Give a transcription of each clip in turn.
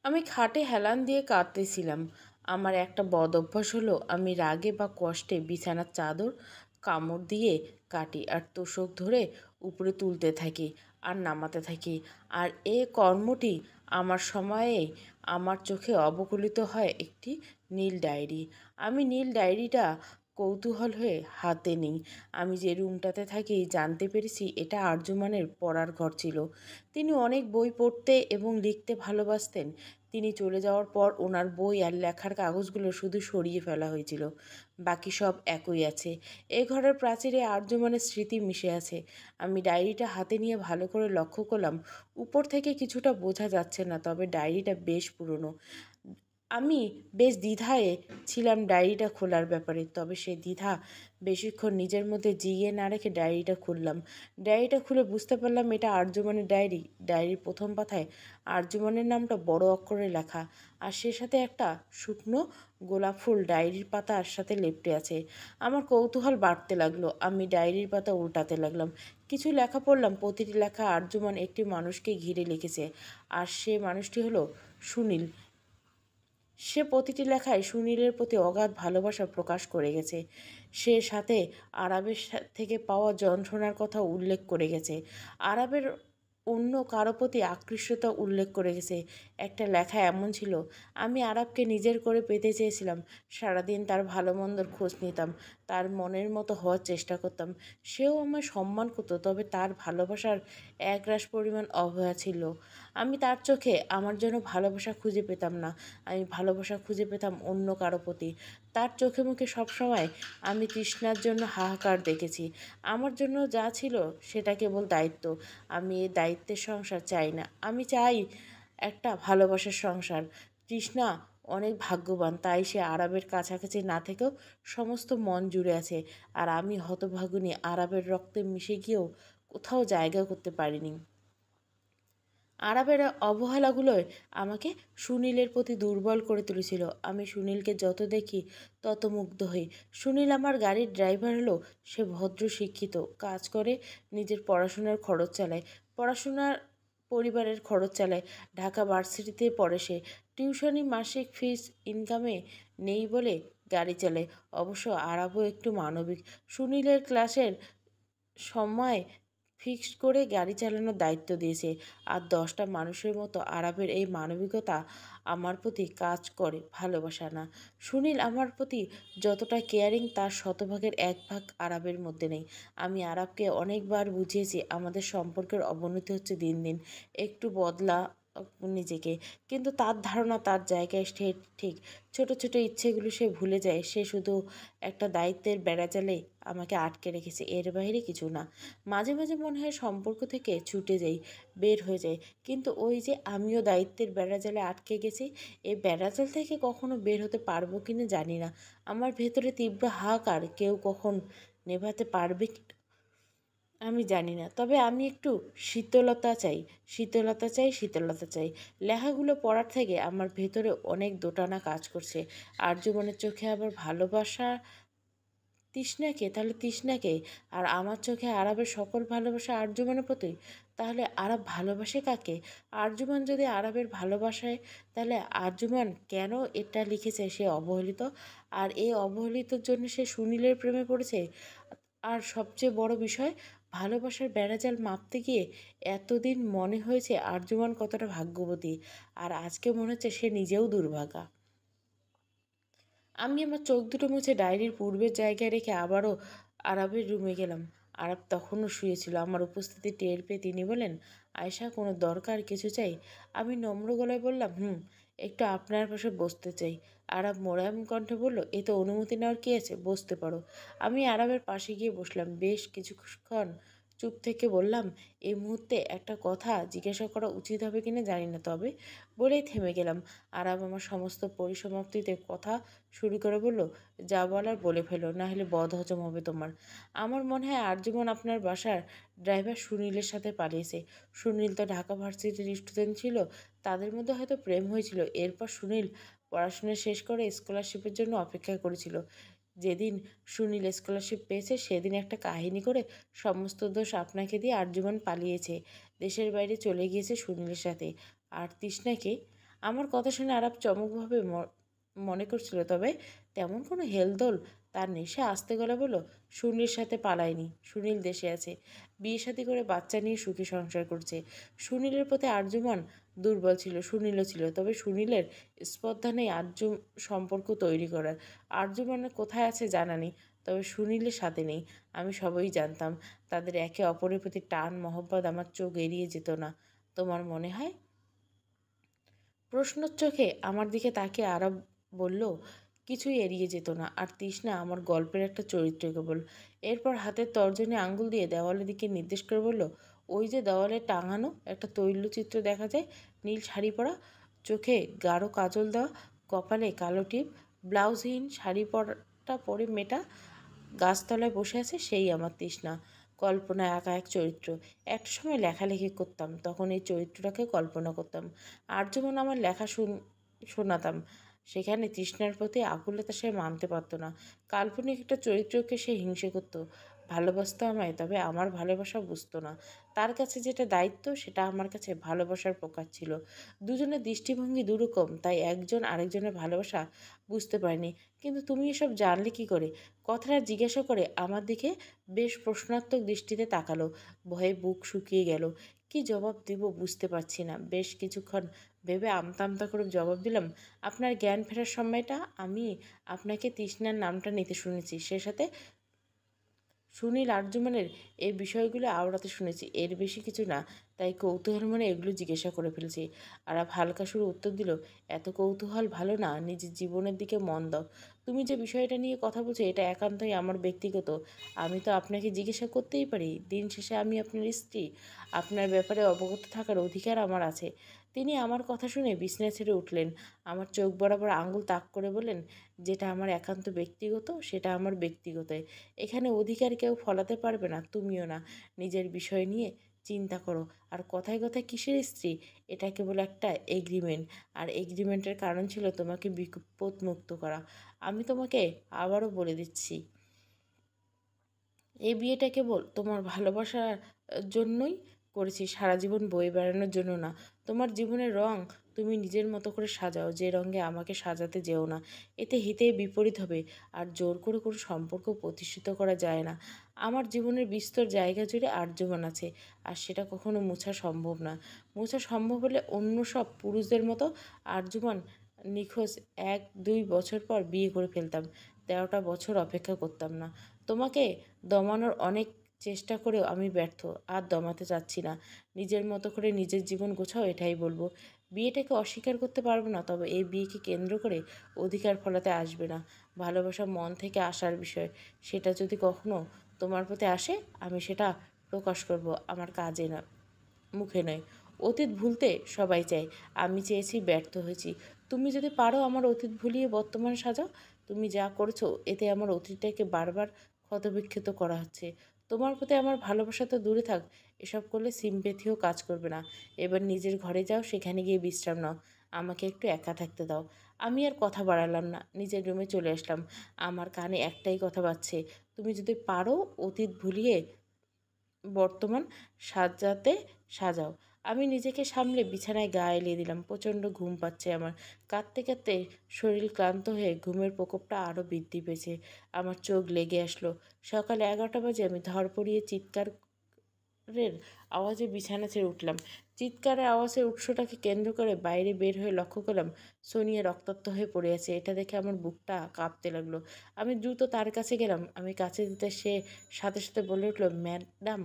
আমি খাটে হেলান দিয়ে কাঁদতেছিলাম। আমার একটা বদ অভ্যাস হলো, আমি রাগে বা কষ্টে বিছানার চাদর কামড় দিয়ে কাটি আর তোষক ধরে উপরে তুলতে থাকি আর নামাতে থাকি। আর এ কর্মটি আমার সময়ে আমার চোখে অবগলিত হয় একটি নীল ডায়েরি। আমি নীল ডায়েরিটা কৌতূহল হয়ে হাতে নিই। আমি যে রুমটাতে থাকি জানতে পেরেছি এটা আর্যমানের পড়ার ঘর ছিল। তিনি অনেক বই পড়তে এবং লিখতে ভালোবাসতেন। তিনি চলে যাওয়ার পর ওনার বই আর লেখার কাগজগুলো শুধু সরিয়ে ফেলা হয়েছিল, বাকি সব একই আছে। এ ঘরের প্রাচীরে আর্যমানের স্মৃতি মিশে আছে। আমি ডায়েরিটা হাতে নিয়ে ভালো করে লক্ষ্য করলাম। উপর থেকে কিছুটা বোঝা যাচ্ছে না, তবে ডায়েরিটা বেশ পুরনো। আমি বেশ দ্বিধায় ছিলাম ডায়েরিটা খোলার ব্যাপারে, তবে সেই দ্বিধা বেশিক্ষণ নিজের মধ্যে জিইয়ে না রেখে ডায়েরিটা খুললাম। ডায়েরিটা খুলে বুঝতে পারলাম এটা আর্যমানের ডায়েরি। ডায়েরির প্রথম পাতায় আর্যমানের নামটা বড় অক্ষরে লেখা, আর সে সাথে একটা শুকনো গোলাপ ফুল ডায়েরির পাতার সাথে লেপ্টে আছে। আমার কৌতূহল বাড়তে লাগলো। আমি ডায়েরির পাতা উল্টাতে লাগলাম। কিছু লেখা পড়লাম। প্রতিটি লেখা আর্যমান একটি মানুষকে ঘিরে লিখেছে, আর সে মানুষটি হলো সুনীল। সে প্রতিটি লেখায় সুনীলের প্রতি অগাধ ভালোবাসা প্রকাশ করে গেছে। সে সাথে আরবের থেকে পাওয়া যন্ত্রণার কথা উল্লেখ করে গেছে। আরবের অন্য কারো প্রতি আকৃষ্টতা উল্লেখ করে গেছে। একটা লেখা এমন ছিল, আমি আরবকে নিজের করে পেতে চেয়েছিলাম। সারাদিন তার ভালো মন্দর খোঁজ নিতাম, তার মনের মতো হওয়ার চেষ্টা করতাম। সেও আমায় সম্মান করতো, তবে তার ভালোবাসার একরাশ পরিমাণ অবহেলা ছিল। আমি তার চোখে আমার জন্য ভালোবাসা খুঁজে পেতাম না। আমি ভালোবাসা খুঁজে পেতাম অন্য কারো প্রতি। তার চোখে মুখে সবসময় আমি তৃষ্ণার জন্য হাহাকার দেখেছি। আমার জন্য যা ছিল সেটা কেবল দায়িত্ব। আমি এই দায়িত্বের সংসার চাই না, আমি চাই একটা ভালোবাসার সংসার। তৃষ্ণা অনেক ভাগ্যবান, তাই সে আরবের কাছাকাছি না থেকেও সমস্ত মন জুড়ে আছে। আর আমি হতভাগিনী, আরবের রক্তে মিশে গিয়েও কোথাও জায়গা করতে পারিনি। আরবের অবহেলাগুলোয় আমাকে সুনীলের প্রতি দুর্বল করে তুলেছিল। আমি সুনীলকে যত দেখি তত মুগ্ধ হই। সুনীল আমার গাড়ির ড্রাইভার হলো। সে ভদ্র, শিক্ষিত, কাজ করে, নিজের পড়াশোনার খরচ চালায়। পড়াশোনার পরিবারের খরচ চালায়। ঢাকা ভার্সিটিতে পড়ে সে। টিউশনি মাসিক ফিস ইনকামে নেই বলে গাড়ি চালায়। অবশ্য আরবও একটু মানবিক। সুনীলের ক্লাসের সময় ফিক্সড করে গাড়ি চালানোর দায়িত্ব দিয়েছে। আর 10টা মানুষের মতো আরবের এই মানবিকতা আমার প্রতি কাজ করে, ভালোবাসা না। সুনীল আমার প্রতি যতটা কেয়ারিং তার শতভাগের 1 ভাগ আরবের মধ্যে নেই। আমি আরবকে অনেকবার বুঝিয়েছি আমাদের সম্পর্কের অবনতি হচ্ছে দিন দিন, একটু বদলা নিজেকে। কিন্তু তার ধারণা তার জায়গায় সে ঠিক। ছোট ছোট ইচ্ছেগুলো সে ভুলে যায়। সে শুধু একটা দায়িত্বের বেড়াজালে আমাকে আটকে রেখেছে, এর বাইরে কিছু না। মাঝে মাঝে মনে হয় সম্পর্ক থেকে ছুটে যাই, বের হয়ে যাই। কিন্তু ওই যে আমিও দায়িত্বের বেড়াজালে আটকে গেছি। এই বেড়াজাল থেকে কখনো বের হতে পারবো কিনা জানি না। আমার ভেতরে তীব্র হাহাকার, কেউ কখন নেভাতে পারবে কি আমি জানি না। তবে আমি একটু শীতলতা চাই, শীতলতা চাই, শীতলতা চাই। লেখাগুলো পড়ার থেকে আমার ভেতরে অনেক দোটানা কাজ করছে। আর্যমনের চোখে আবার ভালোবাসা তৃষ্ণাকে, তাহলে তৃষ্ণাকে, আর আমার চোখে আরবের সকল ভালোবাসা আর্যমানের প্রতি। তাহলে আরব ভালোবাসে কাকে? আর্যমান যদি আরবের ভালোবাসায়, তাহলে আর্যমান কেন এটা লিখেছে সে অবহেলিত, আর এই অবহেলিতর জন্য সে সুনীলের প্রেমে পড়েছে। আর সবচেয়ে বড় বিষয়, ভালোবাসার বেড়াজাল মাপতে গিয়ে এতদিন মনে হয়েছে আর্যমান কতটা ভাগ্যবতী, আর আজকে মনে হচ্ছে সে নিজেও দুর্ভাগা। আমি আমার চোখ দুটো মুছে ডায়েরির পূর্বের জায়গায় রেখে আবারও আরবের রুমে গেলাম। আরব তখনও শুয়েছিল। আমার উপস্থিতি টের পেয়ে তিনি বলেন, আয়শা, কোনো দরকার, কিছু চাই? আমি নম্র গলায় বললাম, হুম, একটু আপনার পাশে বসতে চাই। আরব মোলায়েম কণ্ঠে বলল, এ তো অনুমতি নেওয়ার কী আছে, বসতে পারো। আমি আরবের পাশে গিয়ে বসলাম। বেশ কিছুক্ষণ চুপ থেকে বললাম, এই মুহূর্তে একটা কথা জিজ্ঞাসা করা উচিত হবে কিনা জানি না, তবে বলেই থেমে গেলাম। আরব আমার সমস্ত পরিসমাপ্তিতে কথা শুরু করে বলল, যা বলার বলে ফেলো, না হলে বদহজম হবে তোমার। আমার মনে হয় আর্যমন আপনার বাসার ড্রাইভার সুনীলের সাথে পালিয়েছে। সুনীল তো ঢাকা ভার্সিটির স্টুডেন্ট ছিল, তাদের মধ্যে হয়তো প্রেম হয়েছিল। এরপর সুনীল পড়াশোনা শেষ করে স্কলারশিপের জন্য অপেক্ষা করেছিল। যেদিন সুনীল স্কলারশিপ পেয়েছে সেদিন একটা কাহিনী করে সমস্ত দোষ আপনাকে দিয়ে আর্যমন পালিয়েছে, দেশের বাইরে চলে গিয়েছে সুনীলের সাথে। আর তৃষ্ণাকে, আমার কথা শুনে আরাপ চমকভাবে মনে করছিল, তবে তেমন কোনো হেলদোল তার নেই। সে আস্তে গলা বলল, সুনীলের সাথে পালায়নি, সুনীল দেশে আছে, বিয়ে শাদী করে বাচ্চা নিয়ে সুখী সংসার করছে। সুনীলের প্রতি আর্যমান দুর্বল ছিল, সুনীলও ছিল, তবে সুনীলের স্পর্ধা নেই আর্য সম্পর্ক তৈরি করার। আর্যমানের কোথায় আছে জানা নেই, তবে সুনীলের সাথে নেই। আমি সবই জানতাম। তাদের একে অপরের প্রতি টান মহব্বত আমার চোখ এড়িয়ে যেত না। তোমার মনে হয়? প্রশ্নোর চোখে আমার দিকে তাকিয়ে আরব বলল, কিছুই এড়িয়ে যেত না। আর তৃষ্ণা আমার গল্পের একটা চরিত্র কেবল। এরপর হাতের তর্জনী আঙ্গুল দিয়ে দেওয়ালের দিকে নির্দেশ করে বলল, ওই যে দেওয়ালে টাঙানো একটা তৈলচিত্র দেখা যায়, নীল শাড়ি পরা, চোখে গাঢ় কাজল দেওয়া, কপালে কালো টিপ, ব্লাউজহীন শাড়ি পরাটা পরে মেয়েটা গাছতলায় বসে আছে, সেই আমার তৃষ্ণা। কল্পনায় আঁকা এক চরিত্র। একটা সময় লেখালেখি করতাম, তখন এই চরিত্রটাকে কল্পনা করতাম। আর যেমন আমার লেখা শোনাতাম, সেখানে তৃষ্ণার প্রতি আকুলতা সে মানতে পারত না। কাল্পনিক একটা চরিত্রকে সে হিংসে করত। ভালোবাসতো আমায়, তবে আমার ভালোবাসা বুঝতো না। তার কাছে যেটা দায়িত্ব, সেটা আমার কাছে ভালোবাসার প্রকাশ ছিল। দুজনের দৃষ্টিভঙ্গি দুরকম, তাই একজন আরেকজনের ভালোবাসা বুঝতে পারেনি। কিন্তু তুমি এসব জানলে কি করে? কথাটা জিজ্ঞাসা করে আমার দিকে বেশ প্রশ্নাত্মক দৃষ্টিতে তাকালো। ভয়ে বুক শুকিয়ে গেল। কি জবাব দিব বুঝতে পারছি না। বেশ কিছুক্ষণ ভেবে আমতা আমতা করে জবাব দিলাম, আপনার জ্ঞান ফেরার সময়টা আমি আপনাকে তৃষ্ণার নামটা নিতে শুনেছি, সে সাথে সুনীল আর্যমানের এই বিষয়গুলো আওড়াতে শুনেছি, এর বেশি কিছু না। তাই কৌতূহল মনে এগুলো জিজ্ঞাসা করে ফেলেছি। আরাপ হালকা সুরে উত্তর দিল, এত কৌতূহল ভালো না, নিজের জীবনের দিকে মন দাও। তুমি যে বিষয়টা নিয়ে কথা বলছো, এটা একান্তই আমার ব্যক্তিগত। আমি তো আপনাকে জিজ্ঞাসা করতেই পারি। দিন শেষে আমি আপনার স্ত্রী, আপনার ব্যাপারে অবগত থাকার অধিকার আমার আছে। তিনি আমার কথা শুনে বিছানা ছেড়ে উঠলেন। আমার চোখ বরাবর আঙুল তাক করে বললেন, যেটা আমার একান্ত ব্যক্তিগত, সেটা আমার ব্যক্তিগতই। এখানে অধিকার কেউ ফলাতে পারবে না, তুমিও না। নিজের বিষয় নিয়ে চিন্তা করো। আর কথায় কথায় কিসের স্ত্রী? এটা কেবল একটা এগ্রিমেন্ট, আর এগ্রিমেন্টের কারণ ছিল তোমাকে বিপদমুক্ত করা। আমি তোমাকে আবারও বলে দিচ্ছি, এই বিয়েটা কেবল তোমার ভালোবাসার জন্যই করেছি, সারা জীবন বয়ে বেড়ানোর জন্য না। তোমার জীবনের রং তুমি নিজের মতো করে সাজাও, যে রঙে আমাকে সাজাতে যেও না। এতে হিতে বিপরীত হবে। আর জোর করে কোনো সম্পর্ক প্রতিষ্ঠিত করা যায় না। আমার জীবনের বিস্তর জায়গা জুড়ে আর্যমান আছে, আর সেটা কখনো মোছা সম্ভব না। মোছা সম্ভব হলে অন্য সব পুরুষদের মতো আর্যমান নিখোঁজ 1-2 বছর পর বিয়ে করে ফেলতাম। 13টা বছর অপেক্ষা করতাম না। তোমাকে দমানোর অনেক চেষ্টা করেও আমি ব্যর্থ। আর দমাতে চাচ্ছি না। নিজের মতো করে নিজের জীবন গোছাও, এটাই বলবো। বিয়েটাকে অস্বীকার করতে পারবো না, তবে এই বিয়েকে কেন্দ্র করে অধিকার ফলাতে আসবে না। ভালোবাসা মন থেকে আসার বিষয়। সেটা যদি কখনো তোমার প্রতি আসে, আমি সেটা প্রকাশ করব, আমার কাজে না, মুখে নয়। অতীত ভুলতে সবাই চায়, আমি চেয়েছি, ব্যর্থ হয়েছি। তুমি যদি পারো আমার অতীত ভুলিয়ে বর্তমান সাজাও। তুমি যা করেছো, এতে আমার অতীতটাকে বারবার ক্ষতবিক্ষত করা হচ্ছে। তোমার প্রতি আমার ভালোবাসা তো দূরে থাক, এসব করলে সিম্প্যাথিও কাজ করবে না। এবার নিজের ঘরে যাও, সেখানে গিয়ে বিশ্রাম নাও। আমাকে একটু একা থাকতে দাও। আমি আর কথা বাড়ালাম না, নিজের রুমে চলে আসলাম। আমার কানে একটাই কথা বাজছে, তুমি যদি পারো অতীত ভুলিয়ে বর্তমান সাজাতে সাজাও। আমি নিজেকে সামলে বিছানায় গা এলিয়ে দিলাম। প্রচণ্ড ঘুম পাচ্ছে আমার। কাঁদতে কাঁদতে শরীর ক্লান্ত হয়ে ঘুমের প্রকোপটা আরও বৃদ্ধি পেয়েছে। আমার চোখ লেগে আসলো। সকাল 11টা বাজে আমি ধড়পড়িয়ে চিৎকারের আওয়াজে বিছানা ছেড়ে উঠলাম। চিৎকারের আওয়াজের উৎসটাকে কেন্দ্র করে বাইরে বের হয়ে লক্ষ্য করলাম সোনিয়া রক্তাক্ত হয়ে পড়ে আছে। এটা দেখে আমার বুকটা কাঁপতে লাগলো। আমি দ্রুত তার কাছে গেলাম। আমি কাছে দিতে সে সাথে সাথে বলে উঠল, ম্যাডাম,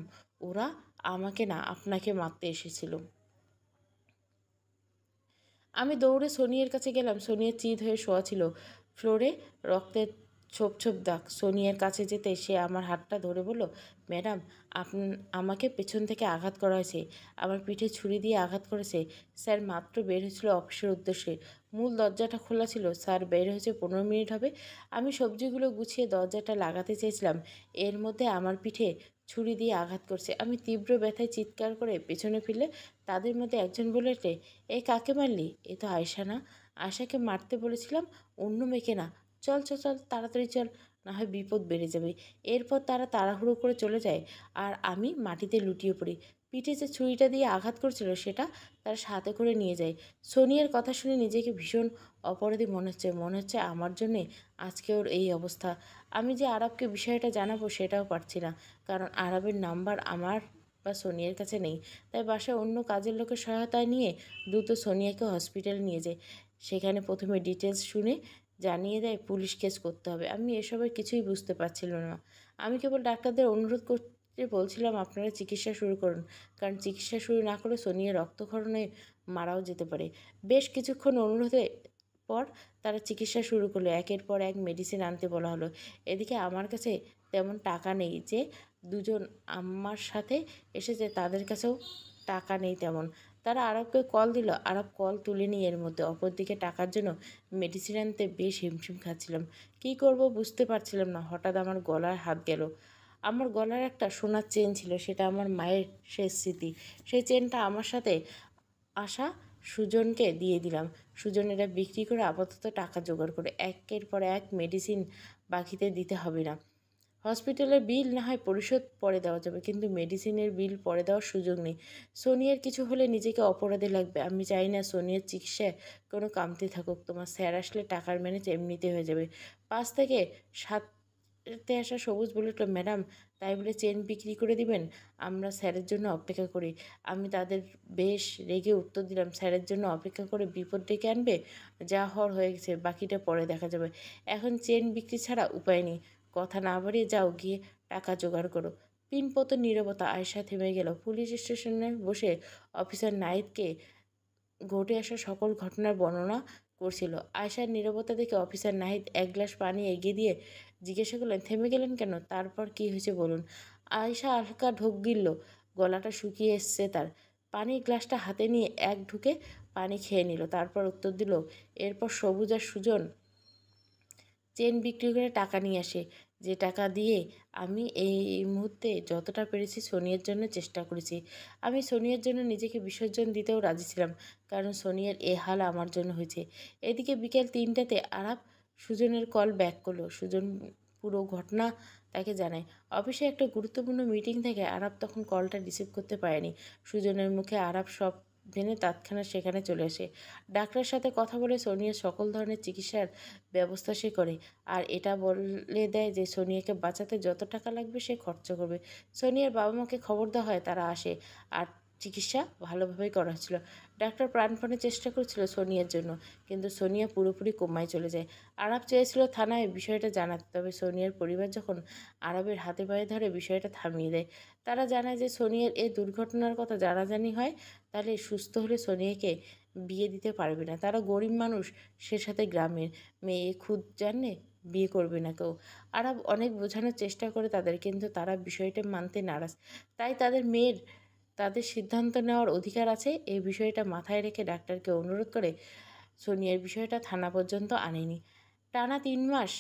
ওরা আমাকে না, আপনাকে মারতে এসেছিল। আমি দৌড়ে সোনিয়ার কাছে গেলাম। সোনিয়া চিৎ হয়ে শোয়া ছিল ফ্লোরে, রক্তের ছোপ ছোপ দাগ। সোনিয়ার কাছে যেতে সে আমার হাতটা ধরে বলল, ম্যাডাম, আমাকে পেছন থেকে আঘাত করা হয়েছে। আমার পিঠে ছুরি দিয়ে আঘাত করেছে। স্যার মাত্র বের হয়েছিল অফিসের উদ্দেশ্যে। মূল দরজাটা খোলা ছিল। স্যার বের হয়েছে 15 মিনিট হবে। আমি সবজিগুলো গুছিয়ে দরজাটা লাগাতে চেয়েছিলাম, এর মধ্যে আমার পিঠে ছুরি দিয়ে আঘাত করছে। আমি তীব্র ব্যথায় চিৎকার করে পেছনে ফিরলে তাদের মধ্যে একজন বলে ওঠে, এই কাকে মারলি? এ তো আয়শা না। আয়শাকে মারতে বলেছিলাম, অন্য মেয়েকে না। চল চল চল, তাড়াতাড়ি চল, না হয় বিপদ বেড়ে যাবে। এরপর তারা তাড়াহুড়ো করে চলে যায়, আর আমি মাটিতে লুটিয়ে পড়ি। পিঠে যে ছুরিটা দিয়ে আঘাত করছিল সেটা তার সাথে করে নিয়ে যায়। সোনিয়ার কথা শুনে নিজেকে ভীষণ অপরাধী মনে হচ্ছে আমার জন্যে আজকে ওর এই অবস্থা। আমি যে আরবকে বিষয়টা জানাবো সেটাও পারছি না, কারণ আরবের নাম্বার আমার বা সোনিয়ার কাছে নেই। তাই বাসায় অন্য কাজের লোকের সহায়তায় নিয়ে দ্রুত সোনিয়াকে হসপিটালে নিয়ে যায়। সেখানে প্রথমে ডিটেলস শুনে জানিয়ে দেয় পুলিশ কেস করতে হবে। আমি এসবের কিছুই বুঝতে পারছিলাম না। আমি কেবল ডাক্তারদের অনুরোধ করতে বলছিলাম আপনারা চিকিৎসা শুরু করুন, কারণ চিকিৎসা শুরু না করে সোনিয়া রক্তক্ষরণে মারাও যেতে পারে। বেশ কিছুক্ষণ অনুরোধে পর তারা চিকিৎসা শুরু করলো। একের পর এক মেডিসিন আনতে বলা হলো। এদিকে আমার কাছে তেমন টাকা নেই, যে দুজন আমার সাথে এসেছে তাদের কাছেও টাকা নেই তেমন। তারা আরবকে কল দিল, আরব কল তুলেনি এর মধ্যে। অপরদিকে টাকার জন্য মেডিসিন আনতে বেশ হিমশিম খাচ্ছিলাম। কী করব বুঝতে পারছিলাম না। হঠাৎ আমার গলায় হাত গেল। আমার গলার একটা সোনার চেন ছিল, সেটা আমার মায়ের শেষ স্মৃতি। সেই চেনটা আমার সাথে আসা সুজনকে দিয়ে দিলাম। সুজন এটা বিক্রি করে আপাতত টাকা জোগাড় করে একের পর এক মেডিসিন বাকিতে দিতে হবে না। হসপিটালের বিল না হয় পরিশোধ পরে দেওয়া যাবে, কিন্তু মেডিসিনের বিল পরে দেওয়ার সুযোগ নেই। সোনিয়ার কিছু হলে নিজেকে অপরাধী লাগবে। আমি চাই না সোনিয়ার চিকিৎসায় কোনো কামতি থাকুক। তোমার স্যার আসলে টাকার ম্যানেজ এমনিতে হয়ে যাবে। 5 থেকে 7-তে আসা সবুজ বলে উঠল, ম্যাডাম তাই বলে চেন বিক্রি করে দিবেন? আমরা স্যারের জন্য অপেক্ষা করি। আমি তাদের বেশ রেগে উত্তর দিলাম, স্যারের জন্য অপেক্ষা করে বিপদ ডেকে আনবে? যা হওয়ার হয়ে গেছে, বাকিটা পরে দেখা যাবে। এখন চেন বিক্রি ছাড়া উপায় নেই। কথা না বাড়িয়ে যাও, গিয়ে টাকা জোগাড় করো। পিনপত নীরবতা। আয়েশা থেমে গেল। পুলিশ স্টেশনে বসে অফিসার নাহিদকে ঘটে আসা সকল ঘটনার বর্ণনা করছিল। আয়েশার নীরবতা দেখে অফিসার নাহিদ এক গ্লাস পানি এগিয়ে দিয়ে জিজ্ঞাসা করলেন, থেমে গেলেন কেন? তারপর কি হয়েছে বলুন। আয়েশা হালকা ঢোক গিলল। গলাটা শুকিয়ে এসছে তার। পানির গ্লাসটা হাতে নিয়ে এক ঢুকে পানি খেয়ে নিল। তারপর উত্তর দিল, এরপর সবুজ আর সুজন চেন বিক্রি করে টাকা নিয়ে আসে, যে টাকা দিয়ে আমি এই মুহূর্তে যতটা পেরেছি সোনিয়ার জন্য চেষ্টা করেছি। আমি সোনিয়ার জন্য নিজেকে বিসর্জন দিতেও রাজি ছিলাম, কারণ সোনিয়ার এ হাল আমার জন্য হয়েছে। এদিকে বিকেল 3টাতে আরাপ সুজনের কল ব্যাক করলো। সুজন পুরো ঘটনা তাকে জানায়। অফিসে একটা গুরুত্বপূর্ণ মিটিং থেকে আরাপ তখন কলটা রিসিভ করতে পারেনি। সুজনের মুখে আরাপ সব জেনে তৎক্ষণাৎ সেখানে চলে আসে। ডাক্তারের সাথে কথা বলে সোনিয়ার সকল ধরনের চিকিৎসার ব্যবস্থা সে করে, আর এটা বলে দেয় যে সোনিয়াকে বাঁচাতে যত টাকা লাগবে সে খরচ করবে। সোনিয়ার বাবা মাকে খবর দেওয়া হয়, তারা আসে, আর চিকিৎসা ভালোভাবেই করা হচ্ছিল। ডাক্তার প্রাণপণে চেষ্টা করছিল সোনিয়ার জন্য, কিন্তু সোনিয়া পুরোপুরি কোমায় চলে যায়। আরাব চেয়েছিল থানায় বিষয়টা জানাতে, তবে সোনিয়ার পরিবার যখন আরবের হাতে পায়ে ধরে বিষয়টা থামিয়ে দেয়। তারা জানায় যে সোনিয়ার এই দুর্ঘটনার কথা জানাজানি হয় তাহলে সুস্থ হলে সোনিয়াকে বিয়ে দিতে পারবে না। তারা গরিব মানুষ, সে সাথে গ্রামের মেয়ে, খুদ জানে বিয়ে করবে না কেউ। আরব অনেক বোঝানোর চেষ্টা করে তাদের, কিন্তু তারা বিষয়টা মানতে নারাজ। তাই তাদের সিদ্ধান্ত নেওয়ার অধিকার আছে। এই বিষয়টা মাথায় রেখে ডাক্তারকে অনুরোধ করে সোনিয়ার বিষয়টা থানা পর্যন্ত আনেনি। টানা 3 মাস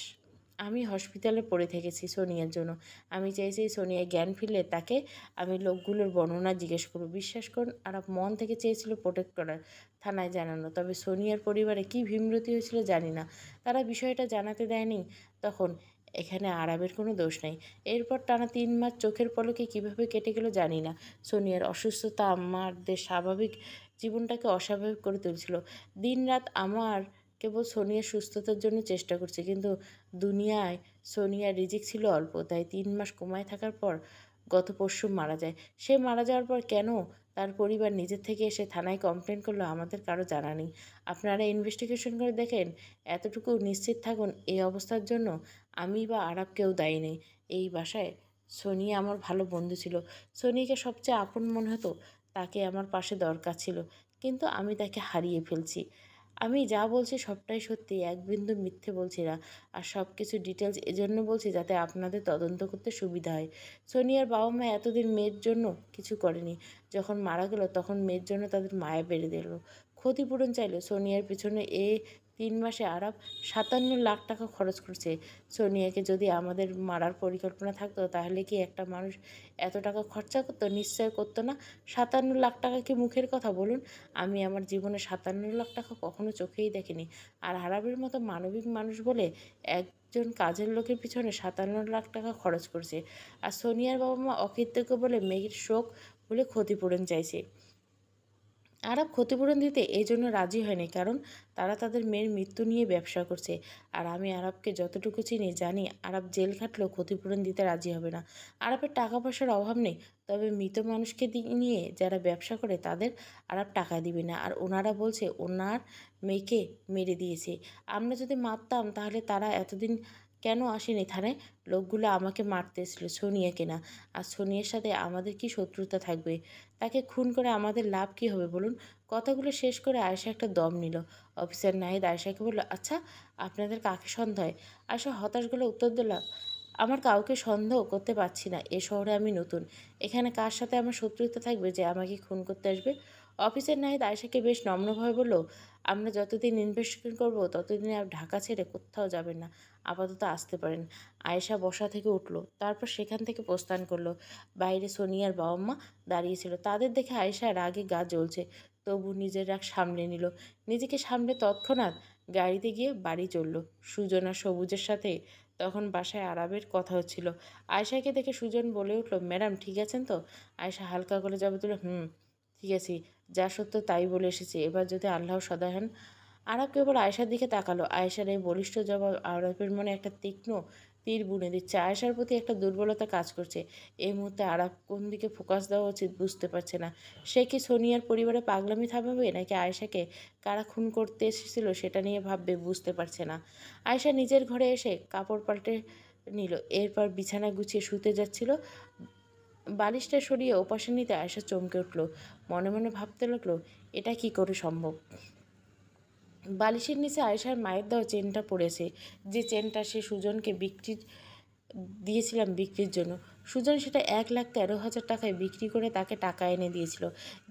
আমি হসপিটালে পড়ে থেকেছি সোনিয়ার জন্য। আমি চেয়েছি সোনিয়া জ্ঞান ফিরলে তাকে আমি লোকগুলোর বর্ণনা জিজ্ঞেস করব। বিশ্বাস করুন, আরব মন থেকে চেয়েছিল প্রোটেক্ট করার, থানায় জানানো। তবে সোনিয়ার পরিবারে কী ভীমরতি হয়েছিল জানি না, তারা বিষয়টা জানাতে দেয়নি তখন। এখানে আরবের কোনো দোষ নেই। এরপর টানা 3 মাস চোখের পলকে কীভাবে কেটে গেল জানি না। সোনিয়ার অসুস্থতা আমাদের স্বাভাবিক জীবনটাকে অস্বাভাবিক করে তুলছিল। দিনরাত আমার কেবল সোনিয়ার সুস্থতার জন্য চেষ্টা করছি, কিন্তু দুনিয়ায় সোনিয়ার রিজিক ছিল অল্প। তাই 3 মাস কোমায় থাকার পর গত পরশু মারা যায়। সে মারা যাওয়ার পর কেন তার পরিবার নিজের থেকে এসে থানায় কমপ্লেন করলো আমাদের কারো জানা নেই। আপনারা ইনভেস্টিগেশন করে দেখেন। এতটুকু নিশ্চিত থাকুন, এই অবস্থার জন্য আমি বা আরব কেউ দায়ী নেই। এই বাসায় সোনিয়া আমার ভালো বন্ধু ছিল। সোনিয়াকে সবচেয়ে আপন মনে হতো। তাকে আমার পাশে দরকার ছিল, কিন্তু আমি তাকে হারিয়ে ফেলছি। আমি যা বলছি সবটাই সত্যি, এক বিন্দু মিথ্যে বলছি না। আর সব কিছু ডিটেলস এজন্য বলছি যাতে আপনাদের তদন্ত করতে সুবিধা হয়। সোনিয়ার বাবা মা এতদিন মেয়ের জন্য কিছু করেনি। যখন মারা গেল তখন মেয়ের জন্য তাদের মায়া বেড়ে দিল। ক্ষতিপূরণ চাইল। সোনিয়ার পিছনে 3 মাসে আরাব 57 লাখ টাকা খরচ করছে। সোনিয়াকে যদি আমাদের মারার পরিকল্পনা থাকতো তাহলে কি একটা মানুষ এত টাকা খরচা করতো? নিশ্চয় করতো না। 57 লাখ টাকা কি মুখের কথা বলুন? আমি আমার জীবনে 57 লাখ টাকা কখনো চোখেই দেখিনি। আর আরবের মতো মানবিক মানুষ বলে একজন কাজের লোকের পিছনে 57 লাখ টাকা খরচ করছে। আর সোনিয়ার বাবা মা অকৃতজ্ঞ বলে মেয়ের শোক বলে ক্ষতিপূরণ চাইছে। আরব ক্ষতিপূরণ দিতে এই জন্য রাজি হয়নি, কারণ তারা তাদের মেয়ের মৃত্যু নিয়ে ব্যবসা করছে। আর আমি আরবকে যতটুকু চিনি জানি আরব জেল খাটলেও ক্ষতিপূরণ দিতে রাজি হবে না। আরবের টাকা পয়সার অভাব নেই, তবে মৃত মানুষকে নিয়ে যারা ব্যবসা করে তাদের আরব টাকা দিবে না। আর ওনারা বলছে ওনার মেয়েকে মেরে দিয়েছে। আমরা যদি মারতাম তাহলে তারা এতদিন কেন আসেনি থানায়? লোকগুলো আমাকে মারতে এসেছিল, সোনিয়াকে না। আর সোনিয়ার সাথে আমাদের কি শত্রুতা থাকবে? তাকে খুন করে আমাদের লাভ কী হবে বলুন? কথাগুলো শেষ করে আয়েশা একটা দম নিল। অফিসার নাহিদ আয়েশাকে বলল, আচ্ছা আপনাদের কাকে সন্দেহ হয়? আয়েশা হতাশ গলায় উত্তর দিল, আমার কাউকে সন্দেহ করতে পারছি না। এ শহরে আমি নতুন, এখানে কার সাথে আমার শত্রুতা থাকবে যে আমাকে খুন করতে আসবে? অফিসার নাহিদ আয়েশাকে বেশ নম্রভাবে বলল, আমরা যতদিন ইনভেস্টিগেশন করব ততদিন আর ঢাকা ছেড়ে কোথাও যাবেন না, আপাতত আসতে পারেন। আয়েশা বসা থেকে উঠল, তারপর সেখান থেকে প্রস্থান করলো। বাইরে সোনিয়ার বাবা মা দাঁড়িয়েছিল, তাদের দেখে আয়েশা রাগে গা জ্বলছে, তবু নিজের রাগ সামলে নিল। নিজেকে সামলে তৎক্ষণাৎ গাড়িতে গিয়ে বাড়ি চলল। সুজন আর সবুজের সাথে তখন বাসায় আরবের কথা হচ্ছিল। আয়েশাকে দেখে সুজন বলে উঠল, ম্যাডাম ঠিক আছেন তো? আয়েশা হালকা করে জবাব দিল, ঠিক আছে, যা সত্য তাই বলে এসেছি, এবার যদি আল্লাহ সদয় হন। আরব কেবল আয়েশার দিকে তাকালো। আয়েশার এই বলিষ্ঠ জবাব আরবের মনে একটা তীক্ষ্ণ তীর বুনে দিচ্ছে। আয়েশার প্রতি একটা দুর্বলতা কাজ করছে। এই মুহূর্তে আরব কোন দিকে ফোকাস দেওয়া উচিত বুঝতে পারছে না। সে কি সোনিয়ার পরিবারে পাগলামি থামাবে, নাকি আয়েশাকে কারা খুন করতে এসেছিল সেটা নিয়ে ভাববে, বুঝতে পারছে না। আয়েশা নিজের ঘরে এসে কাপড় পাল্টে নিল, এরপর বিছানা গুছিয়ে শুতে যাচ্ছিল। বালিশটা সরিয়ে ওপাশে নিতে আয়েশা চমকে উঠল। মনে মনে ভাবতে লাগলো, এটা কি করে সম্ভব? বালিশের নিচে আয়েশার মায়ের দেওয়া চেনটা পড়েছে, যে চেনটা সে সুজনকে দিয়েছিলাম বিক্রির জন্য। সুজন সেটা 1,13,000 টাকায় বিক্রি করে তাকে টাকা এনে দিয়েছিল,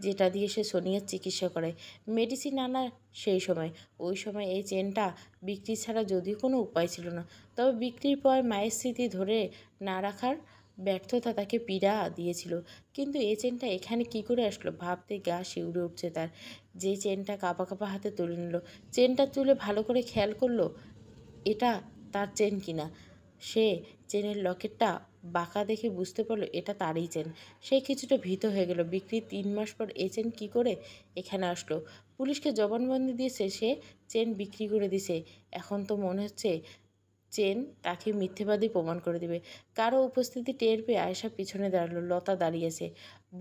যেটা দিয়ে সে সোনিয়ার চিকিৎসা করায়, মেডিসিন আনা। সেই সময়, ওই সময় এই চেনটা বিক্রি ছাড়া যদিও কোনো উপায় ছিল না, তবে বিক্রির পর মায়ের স্মৃতি ধরে না রাখার ব্যর্থতা তাকে পীড়া দিয়েছিল। কিন্তু এই চেনটা এখানে কি করে আসলো ভাবতে গা শিউরে উঠছে তার। যে চেনটা কাঁপা কাঁপা হাতে তুলে নিল, চেনটা তুলে ভালো করে খেয়াল করলো এটা তার চেন কিনা। সে চেনের লকেটটা বাঁকা দেখে বুঝতে পারলো এটা তারই চেন। সে কিছুটা ভীত হয়ে গেল, বিক্রির 3 মাস পর এই চেন কী করে এখানে আসলো? পুলিশকে জবানবন্দি দিয়েছে সে চেন বিক্রি করে দিছে। এখন তো মনে হচ্ছে চেন তাকে মিথ্যেবাদী প্রমাণ করে দিবে। কারো উপস্থিতি টের পেয়ে আয়েশা পিছনে দাঁড়ালো। লতা দাঁড়িয়েছে,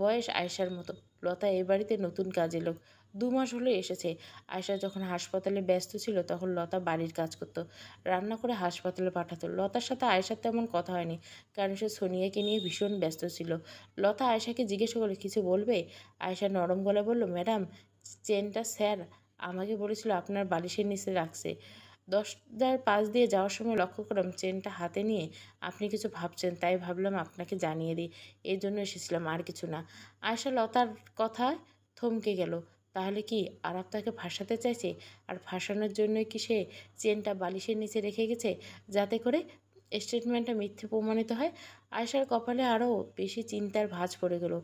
বয়স আয়েশার মতো। লতা এ বাড়িতে নতুন কাজের লোক, 2 মাস হলো এসেছে। আয়েশা যখন হাসপাতালে ব্যস্ত ছিল তখন লতা বাড়ির কাজ করত, রান্না করে হাসপাতালে পাঠাতো। লতার সাথে আয়েশার তেমন কথা হয়নি, কারণ সে সোনিয়াকে নিয়ে ভীষণ ব্যস্ত ছিল। লতা আয়েশাকে জিজ্ঞেস করলো, কিছু বলবে? আয়েশা নরম গলায় বলল, ম্যাডাম চেনটা স্যার আমাকে বলেছিল আপনার বালিশের নিচে রাখছে। 10টার পাশ দিয়ে যাওয়ার সময় লক্ষ্য করলাম চেনটা হাতে নিয়ে আপনি কিছু ভাবছেন, তাই ভাবলাম আপনাকে জানিয়ে দিই, এই জন্য এসেছিলাম, আর কিছু না। আয়েশা লতার কথায় থমকে গেল। তাহলে কি আরব তাকে ফাঁসাতে চাইছে? আর ফাঁসানোর জন্যই কি সে চেনটা বালিশের নিচে রেখে গেছে, যাতে করে স্টেটমেন্টটা মিথ্যে প্রমাণিত হয়? আয়েশার কপালে আরও বেশি চিন্তার ভাঁজ পড়ে গেল।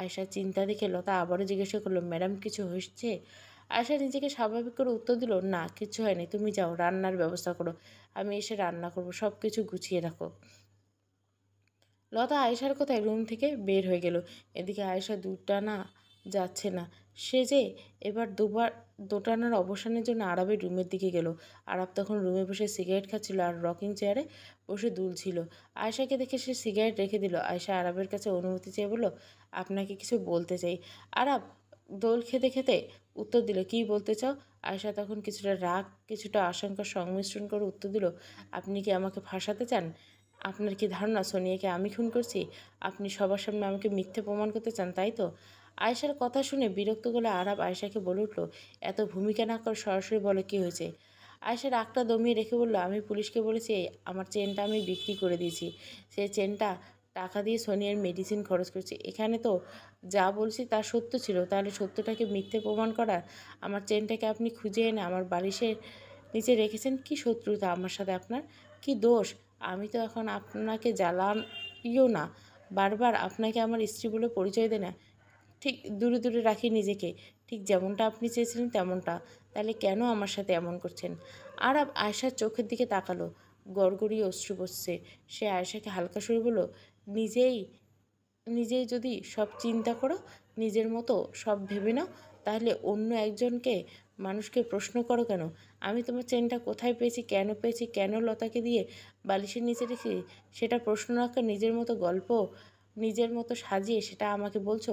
আয়েশার চিন্তা দেখে লতা আবারও জিজ্ঞাসা করলো, ম্যাডাম কিছু হয়েছে? আয়েশা নিজেকে স্বাভাবিক করে উত্তর দিল, না কিছু হয়নি, তুমি যাও রান্নার ব্যবস্থা করো, আমি এসে রান্না করব, সব কিছু গুছিয়ে রাখো। লতা আয়েশার কথায় রুম থেকে বের হয়ে গেল। এদিকে আয়েশা দুটানা যাচ্ছে না, সে যে এবার দোটানার অবসানের জন্য আরবের রুমের দিকে গেল। আরব তখন রুমে বসে সিগারেট খাচ্ছিল আর রকিং চেয়ারে বসে দুলছিল। আয়েশাকে দেখে সে সিগারেট রেখে দিল। আয়েশা আরবের কাছে অনুমতি চেয়ে বলল, আপনাকে কিছু বলতে চাই। আরব দোল খেতে খেতে উত্তর দিল, কী বলতে চাও? আয়েশা তখন কিছুটা রাগ কিছুটা আশঙ্কার সংমিশ্রণ করে উত্তর দিল, আপনি কি আমাকে ফাঁসাতে চান? আপনার কি ধারণা সোনিয়াকে আমি খুন করছি? আপনি সবার সামনে আমাকে মিথ্যে প্রমাণ করতে চান, তাই তো? আয়েশার কথা শুনে বিরক্ত গলে আরব আয়েশাকে বলে উঠল, এত ভূমিকা না করে সরাসরি বলে কী হয়েছে? আয়েশা রাগটা দমিয়ে রেখে বলল, আমি পুলিশকে বলেছি আমার চেনটা আমি বিক্রি করে দিয়েছি। সেই চেনটা টাকা দিয়ে সোনিয়ার মেডিসিন খরচ করছি। এখানে তো যা বলছি তা সত্য ছিল, তাহলে সত্যটাকে মিথ্যে প্রমাণ করার আমার চেনটাকে আপনি খুঁজে এনে আমার বালিশের নিচে রেখেছেন। কি শত্রুতা আমার সাথে আপনার? কি দোষ? আমি তো এখন আপনাকে জ্বালাইও না, বারবার আপনাকে আমার স্ত্রী বলে পরিচয় দেয় না, ঠিক দূরে দূরে রাখি নিজেকে, ঠিক যেমনটা আপনি চেয়েছিলেন তেমনটা। তাহলে কেন আমার সাথে এমন করছেন? আরব আয়েশার চোখের দিকে তাকালো, গড়গড়িয়ে অশ্রু পড়ছে। সে আয়েশাকে হালকা সুরে বলল, নিজেই নিজেই যদি সব চিন্তা করো, নিজের মতো সব ভেবে নাও, তাহলে অন্য একজনকে মানুষকে প্রশ্ন করো কেন? আমি তোমার চেনটা কোথায় পেয়েছি, কেন পেয়েছি, কেন লতাকে দিয়ে বালিশের নিচে রেখেছি, সেটা প্রশ্ন না করে নিজের মতো গল্প নিজের মতো সাজিয়ে সেটা আমাকে বলছো।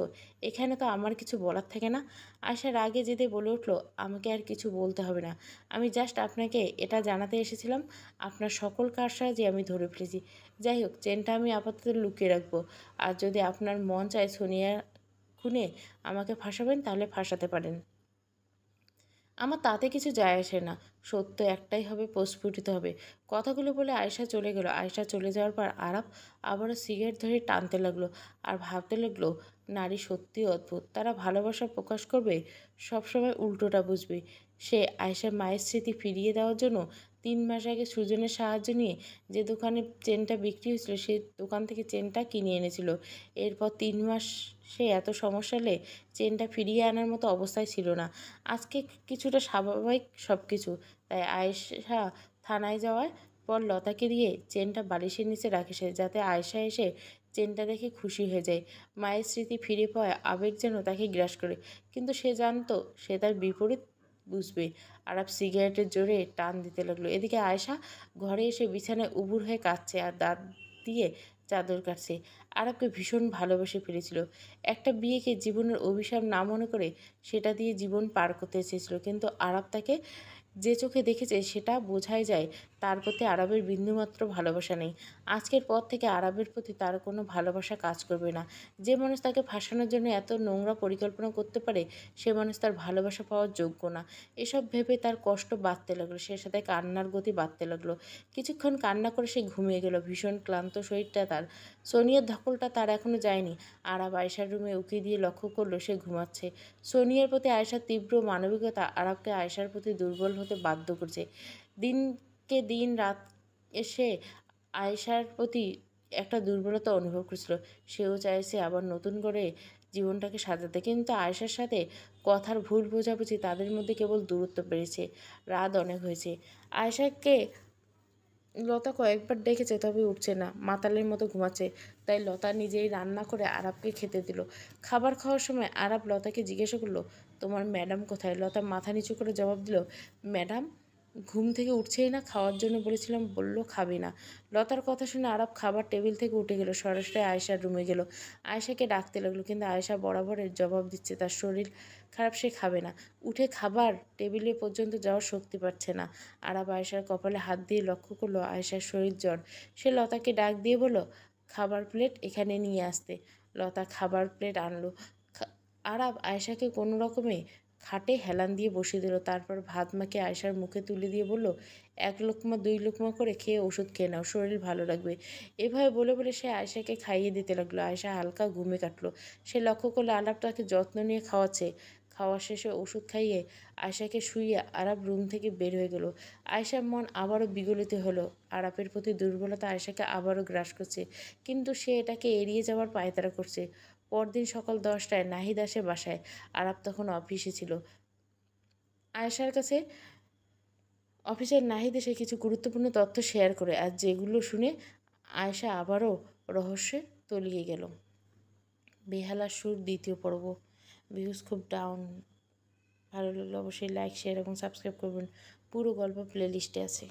এখানে তো আমার কিছু বলার থাকে না। আসার আগে যেতে বলে উঠলো, আমাকে আর কিছু বলতে হবে না, আমি জাস্ট আপনাকে এটা জানাতে এসেছিলাম আপনার সকল কারসাজি আমি ধরে ফেলেছি। যাই হোক, চেনটা আমি আপাতত লুকিয়ে রাখবো। আর যদি আপনার মন চায় সোনিয়া খুনে আমাকে ফাঁসাবেন, তাহলে ফাঁসাতে পারেন, আমার তাতে কিছু যায় আসে না। সত্য একটাই হবে, প্রস্ফুটিত হবে। কথাগুলো বলে আয়েশা চলে গেল। আয়েশা চলে যাওয়ার পর আরাফ আবারও সিগারেট ধরে টানতে লাগলো আর ভাবতে লাগলো, নারী সত্যি অদ্ভুত। তারা ভালোবাসা প্রকাশ করবে, সবসময় উল্টোটা বুঝবে। সে আয়েশার মায়ের স্মৃতি ফিরিয়ে দেওয়ার জন্য 3 মাস আগে সুজনের সাহায্য নিয়ে যে দোকানে চেনটা বিক্রি হয়েছিল, সেই দোকান থেকে চেনটা কিনে এনেছিল। এরপর 3 মাস সে এত সমস্যা হলে চেনটা ফিরিয়ে আনার মতো অবস্থায় ছিল না। আজকে কিছুটা স্বাভাবিক সব কিছু। তাই আয়েশা থানায় যাওয়ার পর লতাকে দিয়ে চেনটা বালিশের নিচে রাখে সে, যাতে আয়েশা এসে চেনটা দেখে খুশি হয়ে যায়। মায়ের স্মৃতি ফিরে পাওয়ায় আবেগ যেন তাকে গ্রাস করে, কিন্তু সে জানতো সে তার বিপরীত বুঝবে। আরাপ সিগারেটের জোরে টান দিতে লাগলো। এদিকে আয়েশা ঘরে এসে বিছানায় উবুর হয়ে কাঁদছে আর দাঁত দিয়ে চাদর কাটছে। আরবকে ভীষণ ভালোবেসে ফেলেছিল। একটা বিয়েকে জীবনের অভিশাপ না মনে করে সেটা দিয়ে জীবন পার করতে চেয়েছিল, কিন্তু আরব তাকে যে চোখে দেখেছে সেটা বোঝাই যায় তার প্রতি আরবের বিন্দুমাত্র ভালোবাসা নেই। আজকের পর থেকে আরবের প্রতি তার কোনো ভালোবাসা কাজ করবে না। যে মানুষ তাকে ফাঁসানোর জন্য এত নোংরা পরিকল্পনা করতে পারে, সে মানুষ তার ভালোবাসা পাওয়ার যোগ্য না। এসব ভেবে তার কষ্ট বাড়তে লাগলো, সে সাথে কান্নার গতি বাড়তে লাগলো। কিছুক্ষণ কান্না করে সে ঘুমিয়ে গেল। ভীষণ ক্লান্ত শরীরটা তার। সোনিয়ার ধকলটা তার এখনো যায়নি। আরাব আয়েশার রুমে উকি দিয়ে লক্ষ্য করলো সে ঘুমাচ্ছে। সোনিয়ার প্রতি আয়েশার তীব্র মানবিকতা আরবকে আয়েশার প্রতি দুর্বল হতে বাধ্য করছে। দিনকে দিন রাত এসে আয়েশার প্রতি একটা দুর্বলতা অনুভব করছিল। সেও চাইছে আবার নতুন করে জীবনটাকে সাজাতে, কিন্তু আয়েশার সাথে কথার ভুল বোঝাবুঝি তাদের মধ্যে কেবল দূরত্ব বেড়েছে। রাত অনেক হয়েছে। আয়েশাকে লতা কয়েকবার ডেকেছে, তবে উঠছে না, মাতালের মতো ঘুমাচ্ছে। তাই লতা নিজেই রান্না করে আরাবকে খেতে দিল। খাবার খাওয়ার সময় আরাব লতাকে জিজ্ঞাসা করলো, তোমার ম্যাডাম কোথায়? লতা মাথা নিচু করে জবাব দিল, ম্যাডাম ঘুম থেকে উঠছেই না, খাওয়ার জন্য বলেছিলাম, বললো খাবি না। লতার কথা শুনে আরাব খাবার টেবিল থেকে উঠে গেল, সরাসরি আয়েশার রুমে গেল। আয়েশাকে ডাকতে লাগলো, কিন্তু আয়েশা বরাবরের জবাব দিচ্ছে তার শরীর খারাপ, সে খাবে না। উঠে খাবার টেবিলে পর্যন্ত যাওয়ার শক্তি পাচ্ছে না। আরাব আয়েশার কপালে হাত দিয়ে লক্ষ্য করলো আয়েশার শরীর জ্বর। সে লতাকে ডাক দিয়ে বলল, খাবার প্লেট এখানে নিয়ে আসতে। লতা খাবার প্লেট আনলো। আরাব আয়েশাকে কোনো রকমে খাটে হেলান দিয়ে বসিয়ে দিল। তারপর ভাত মাখিয়ে আয়েশার মুখে তুলে দিয়ে বলল, 1 লোকমা 2 লোকমা করে খেয়ে ওষুধ খেয়ে নাও, শরীর ভালো লাগবে। এভাবে বলে বলে সে আয়েশাকে খাইয়ে দিতে লাগলো। আয়েশা হালকা ঘুমে কাটলো। সে লক্ষ্য করলো আলাপ তাকে যত্ন নিয়ে খাওয়াচ্ছে। খাওয়া শেষে ওষুধ খাইয়ে আয়েশাকে শুইয়ে আরাব রুম থেকে বের হয়ে গেল। আয়েশার মন আবারও বিগলিত হলো। আরাপের প্রতি দুর্বলতা আয়েশাকে আবারও গ্রাস করছে, কিন্তু সে এটাকে এড়িয়ে যাওয়ার পায়তারা করছে। পরদিন সকাল 10টায় নাহিদ আসে বাসায়। আরাপ তখন অফিসে ছিল। আয়েশার কাছে অফিসের নাহিদ এসে কিছু গুরুত্বপূর্ণ তথ্য শেয়ার করে, আর যেগুলো শুনে আয়েশা আবারও রহস্যে তলিয়ে গেল। বেহালার সুর 2য় পর্ব। ভিউজ খুব ডাউন। ভালো লাগলে অবশ্যই লাইক, শেয়ার এবং সাবস্ক্রাইব করবেন। পুরো গল্প প্লেলিস্টে আছে।